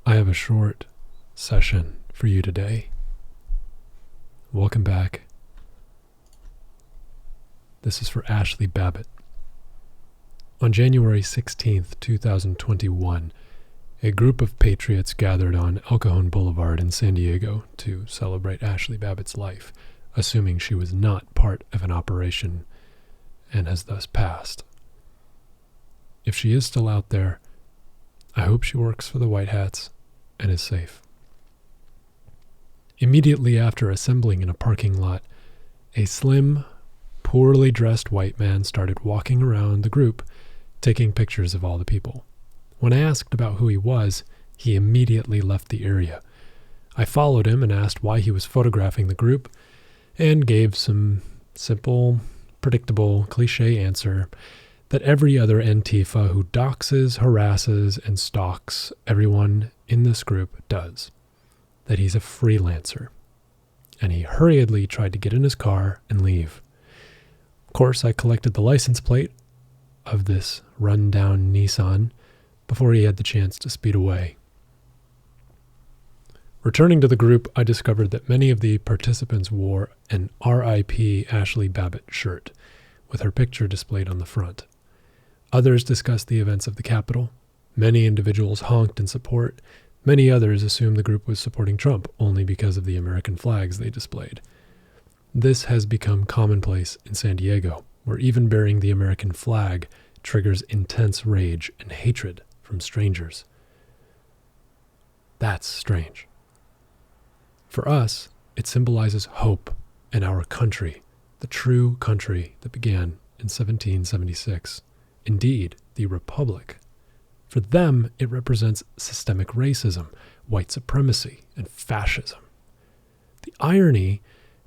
I have a short session for you today. Welcome back. This is for Ashli Babbitt. On January 16th, 2021, a group of patriots gathered on El Cajon Boulevard in San Diego to celebrate Ashli Babbitt's life, assuming she was not part of an operation and has thus passed. If she is still out there, I hope she works for the White Hats and is safe. Immediately after assembling in a parking lot, a slim, poorly dressed white man started walking around the group, taking pictures of all the people. When I asked about who he was, he immediately left the area. I followed him and asked why he was photographing the group, and gave some simple, predictable, cliche answer that every other Antifa who doxes, harasses, and stalks everyone in this group does. That he's a freelancer. And he hurriedly tried to get in his car and leave. Of course, I collected the license plate of this run-down Nissan before he had the chance to speed away. Returning to the group, I discovered that many of the participants wore an R.I.P. Ashli Babbitt shirt, with her picture displayed on the front. Others discussed the events of the Capitol. Many individuals honked in support. Many others assumed the group was supporting Trump only because of the American flags they displayed. This has become commonplace in San Diego, where even bearing the American flag triggers intense rage and hatred from strangers. That's strange. For us, it symbolizes hope in our country, the true country that began in 1776. Indeed, the Republic. For them, it represents systemic racism, white supremacy, and fascism. The irony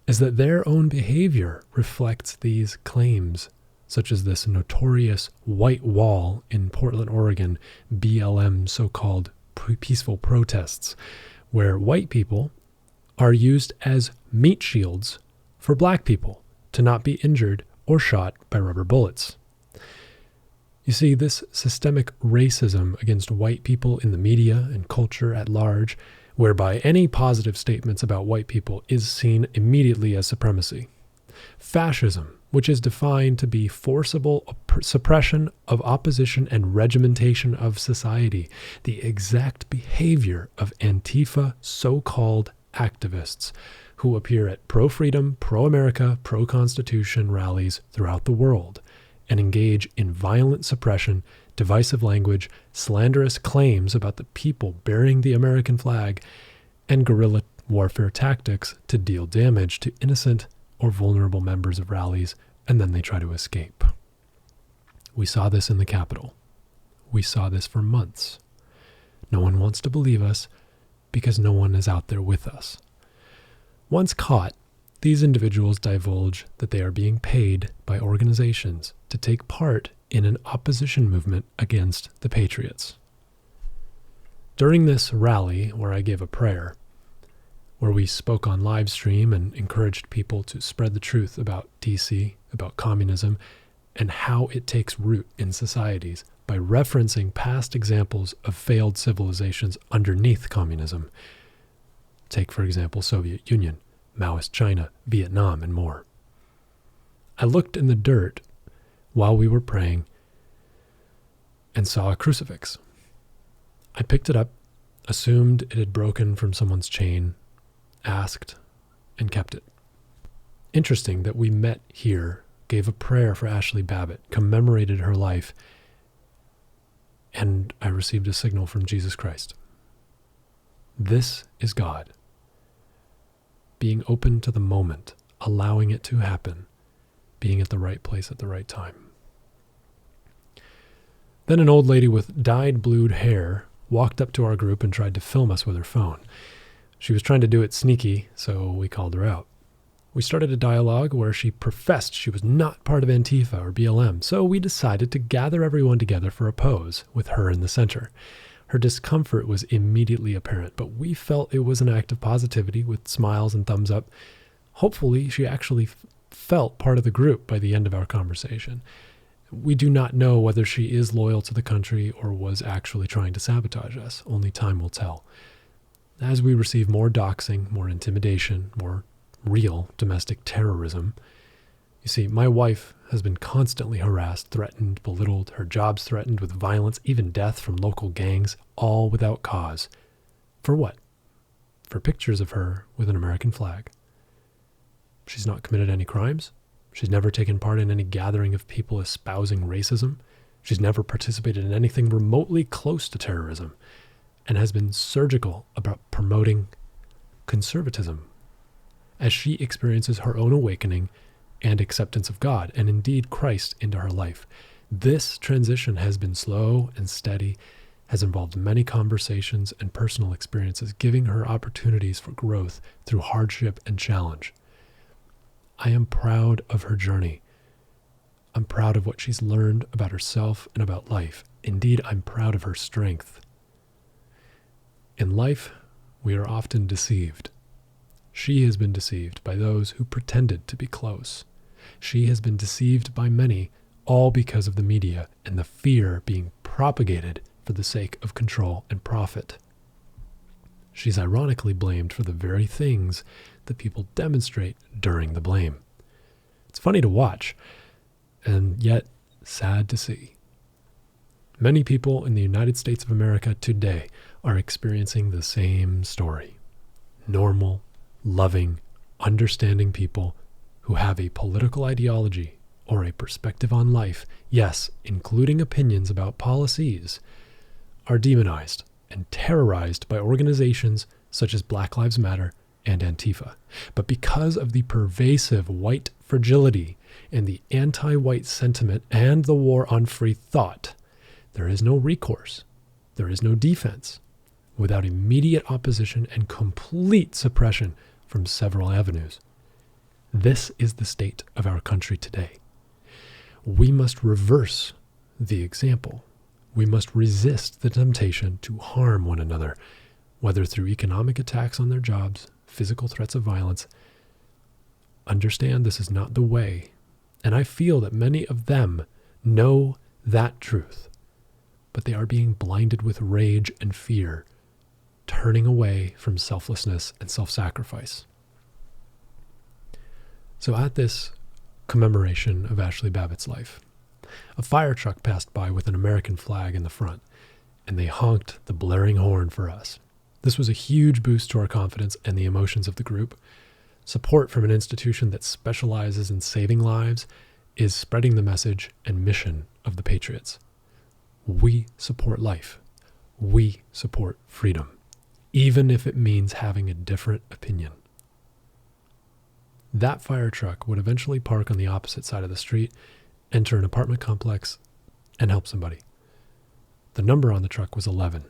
is that their own behavior reflects these claims, such as this notorious white wall in Portland, Oregon, BLM so-called peaceful protests, where white people are used as meat shields for black people to not be injured or shot by rubber bullets. You see, this systemic racism against white people in the media and culture at large, whereby any positive statements about white people is seen immediately as supremacy. Fascism, which is defined to be forcible suppression of opposition and regimentation of society, the exact behavior of Antifa so-called activists who appear at pro-freedom, pro-America, pro-Constitution rallies throughout the world and engage in violent suppression, divisive language, slanderous claims about the people bearing the American flag, and guerrilla warfare tactics to deal damage to innocent or vulnerable members of rallies, and then they try to escape. We saw this in the Capitol. We saw this for months. No one wants to believe us because no one is out there with us. Once caught, these individuals divulge that they are being paid by organizations to take part in an opposition movement against the Patriots. During this rally, where I gave a prayer, where we spoke on live stream and encouraged people to spread the truth about DC, about communism, and how it takes root in societies by referencing past examples of failed civilizations underneath communism. Take, for example, Soviet Union, Maoist China, Vietnam, and more. I looked in the dirt while we were praying and saw a crucifix. I picked it up, assumed it had broken from someone's chain, asked, and kept it. Interesting that we met here, gave a prayer for Ashli Babbitt, commemorated her life, and I received a signal from Jesus Christ. This is God. Being open to the moment, allowing it to happen, being at the right place at the right time. Then an old lady with dyed blue hair walked up to our group and tried to film us with her phone. She was trying to do it sneaky, so we called her out. We started a dialogue where she professed she was not part of Antifa or BLM, so we decided to gather everyone together for a pose with her in the center. Her discomfort was immediately apparent, but we felt it was an act of positivity with smiles and thumbs up. Hopefully, she actually felt part of the group by the end of our conversation. We do not know whether she is loyal to the country or was actually trying to sabotage us. Only time will tell. As we receive more doxing, more intimidation, more real domestic terrorism, you see, my wife has been constantly harassed, threatened, belittled, her jobs threatened with violence, even death from local gangs, all without cause. For what? For pictures of her with an American flag. She's not committed any crimes. She's never taken part in any gathering of people espousing racism. She's never participated in anything remotely close to terrorism, and has been surgical about promoting conservatism as she experiences her own awakening and acceptance of God, and indeed Christ, into her life. This transition has been slow and steady, has involved many conversations and personal experiences, giving her opportunities for growth through hardship and challenge. I am proud of her journey. I'm proud of what she's learned about herself and about life. Indeed, I'm proud of her strength. In life, we are often deceived. She has been deceived by those who pretended to be close. She has been deceived by many, all because of the media and the fear being propagated for the sake of control and profit. She's ironically blamed for the very things that people demonstrate during the blame. It's funny to watch, and yet sad to see. Many people in the United States of America today are experiencing the same story. Normal, loving, understanding people who have a political ideology or a perspective on life, yes, including opinions about policies, are demonized and terrorized by organizations such as Black Lives Matter and Antifa. But because of the pervasive white fragility and the anti-white sentiment and the war on free thought, there is no recourse, there is no defense, without immediate opposition and complete suppression from several avenues. This is the state of our country today. We must reverse the example. We must resist the temptation to harm one another, whether through economic attacks on their jobs, physical threats of violence. Understand this is not the way, and I feel that many of them know that truth, but they are being blinded with rage and fear, turning away from selflessness and self-sacrifice. So at this commemoration of Ashli Babbitt's life, a fire truck passed by with an American flag in the front, and they honked the blaring horn for us. This was a huge boost to our confidence and the emotions of the group. Support from an institution that specializes in saving lives is spreading the message and mission of the Patriots. We support life. We support freedom, even if it means having a different opinion. That fire truck would eventually park on the opposite side of the street, enter an apartment complex, and help somebody. The number on the truck was 11.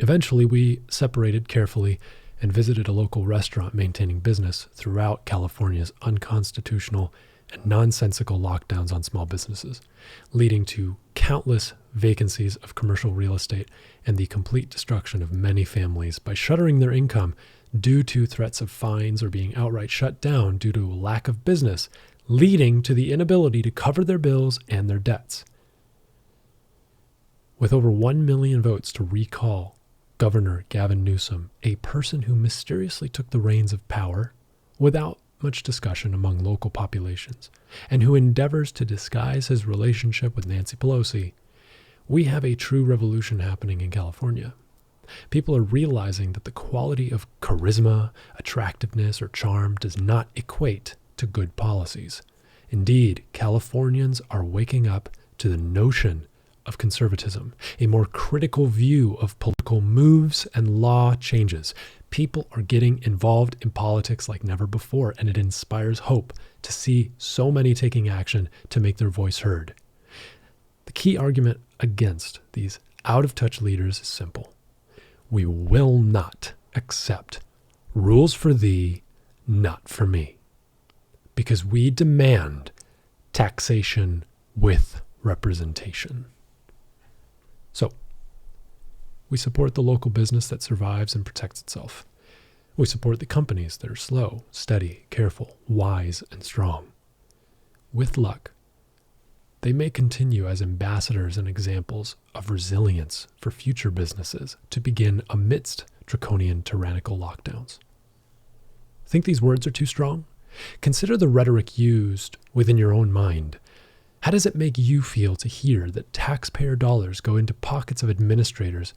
Eventually, we separated carefully and visited a local restaurant maintaining business throughout California's unconstitutional and nonsensical lockdowns on small businesses, leading to countless vacancies of commercial real estate and the complete destruction of many families by shuttering their income due to threats of fines or being outright shut down due to a lack of business, leading to the inability to cover their bills and their debts. With over 1 million votes to recall Governor Gavin Newsom, a person who mysteriously took the reins of power without much discussion among local populations, and who endeavors to disguise his relationship with Nancy Pelosi, we have a true revolution happening in California. People are realizing that the quality of charisma, attractiveness, or charm does not equate to good policies. Indeed, Californians are waking up to the notion of conservatism, a more critical view of political moves and law changes. People are getting involved in politics like never before, and it inspires hope to see so many taking action to make their voice heard. The key argument against these out-of-touch leaders is simple. We will not accept rules for thee, not for me, because we demand taxation with representation. So, we support the local business that survives and protects itself. We support the companies that are slow, steady, careful, wise, and strong. With luck, They may continue as ambassadors and examples of resilience for future businesses to begin amidst draconian tyrannical lockdowns. Think these words are too strong? Consider the rhetoric used within your own mind. How does it make you feel to hear that taxpayer dollars go into pockets of administrators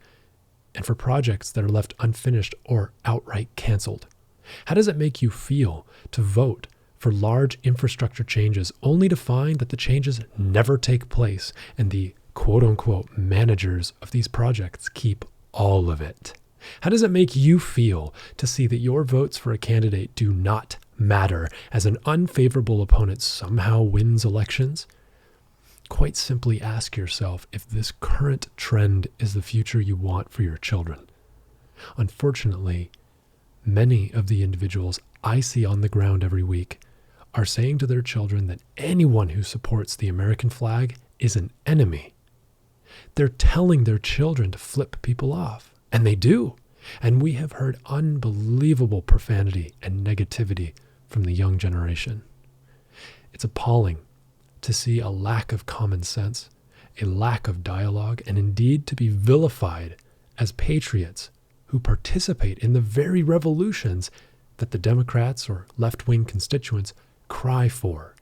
and for projects that are left unfinished or outright canceled? How does it make you feel to vote for large infrastructure changes only to find that the changes never take place and the quote-unquote managers of these projects keep all of it? How does it make you feel to see that your votes for a candidate do not matter as an unfavorable opponent somehow wins elections? Quite simply ask yourself if this current trend is the future you want for your children. Unfortunately, many of the individuals I see on the ground every week are saying to their children that anyone who supports the American flag is an enemy. They're telling their children to flip people off, and they do. And we have heard unbelievable profanity and negativity from the young generation. It's appalling to see a lack of common sense, a lack of dialogue, and indeed to be vilified as patriots who participate in the very revolutions that the Democrats or left-wing constituents cry for,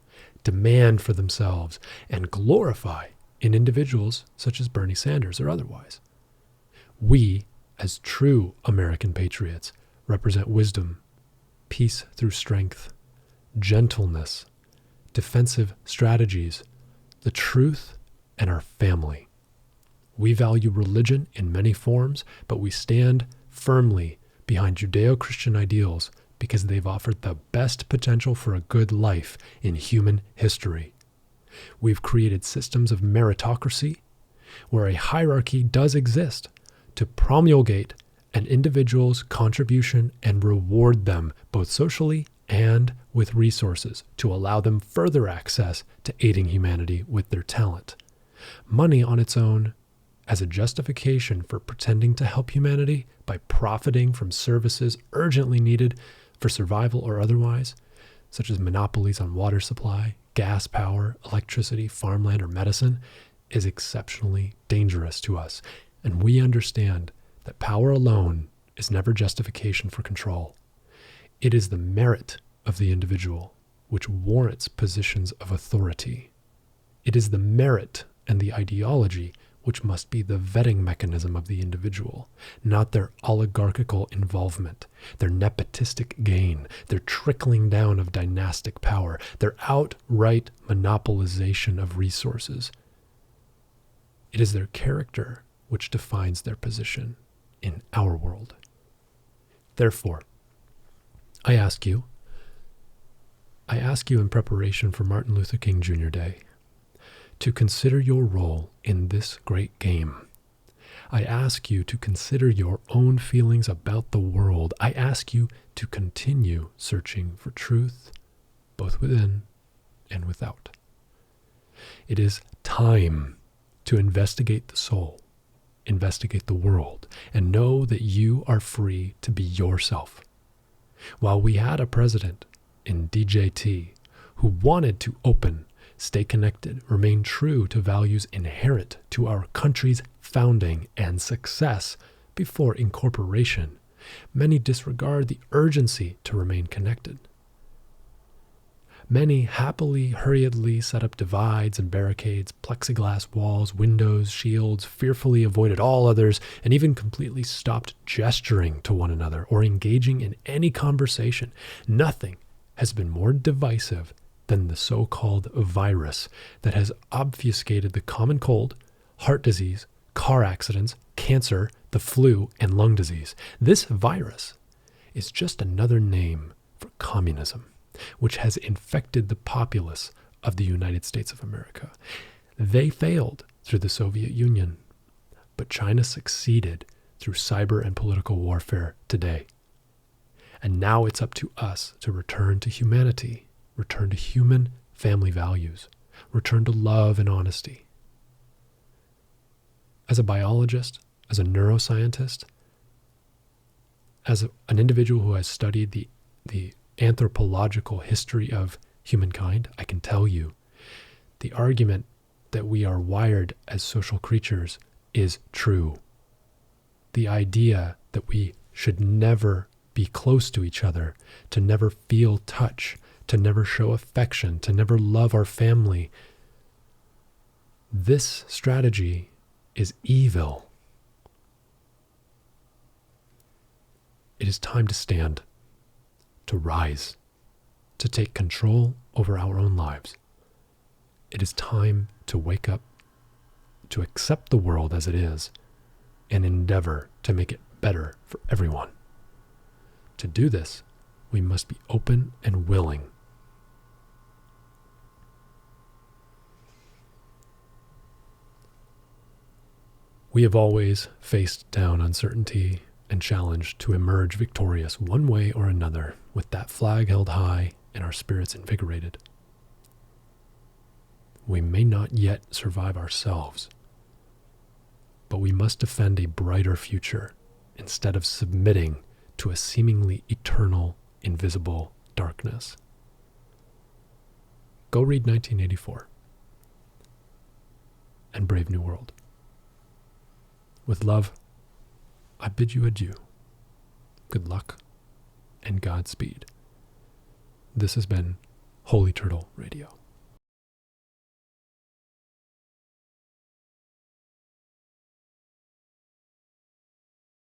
demand for themselves, and glorify in individuals such as Bernie Sanders or otherwise. We, as true American patriots, represent wisdom, peace through strength, gentleness, defensive strategies, the truth, and our family. We value religion in many forms, but we stand firmly behind Judeo-Christian ideals because they've offered the best potential for a good life in human history. We've created systems of meritocracy where a hierarchy does exist to promulgate an individual's contribution and reward them both socially and with resources to allow them further access to aiding humanity with their talent. Money on its own as a justification for pretending to help humanity by profiting from services urgently needed for survival or otherwise, such as monopolies on water supply, gas power, electricity, farmland, or medicine, is exceptionally dangerous to us. And we understand that power alone is never justification for control. It is the merit of the individual which warrants positions of authority. It is the merit and the ideology which must be the vetting mechanism of the individual, not their oligarchical involvement, their nepotistic gain, their trickling down of dynastic power, their outright monopolization of resources. It is their character which defines their position in our world. Therefore, I ask you in preparation for Martin Luther King Jr. Day, to consider your role in this great game. I ask you to consider your own feelings about the world. I ask you to continue searching for truth, both within and without. It is time to investigate the soul, investigate the world, and know that you are free to be yourself. While we had a president in DJT who wanted to open, stay connected, remain true to values inherent to our country's founding and success before incorporation, many disregard the urgency to remain connected. Many happily, hurriedly set up divides and barricades, plexiglass walls, windows, shields, fearfully avoided all others, and even completely stopped gesturing to one another or engaging in any conversation. Nothing has been more divisive than the so-called virus that has obfuscated the common cold, heart disease, car accidents, cancer, the flu, and lung disease. This virus is just another name for communism, which has infected the populace of the United States of America. They failed through the Soviet Union, but China succeeded through cyber and political warfare today. And now it's up to us to return to humanity, return to human family values, return to love and honesty. As a biologist, as a neuroscientist, as an individual who has studied the anthropological history of humankind, I can tell you the argument that we are wired as social creatures is true. The idea that we should never be close to each other, to never feel touch, to never show affection, to never love our family, this strategy is evil. It is time to stand, to rise, to take control over our own lives. It is time to wake up, to accept the world as it is, and endeavor to make it better for everyone. To do this, we must be open and willing. We have always faced down uncertainty and challenge to emerge victorious one way or another, with that flag held high and our spirits invigorated. We may not yet survive ourselves, but we must defend a brighter future instead of submitting to a seemingly eternal, invisible darkness. Go read 1984 and Brave New World. With love, I bid you adieu. Good luck and Godspeed. This has been Holy Turtle Radio.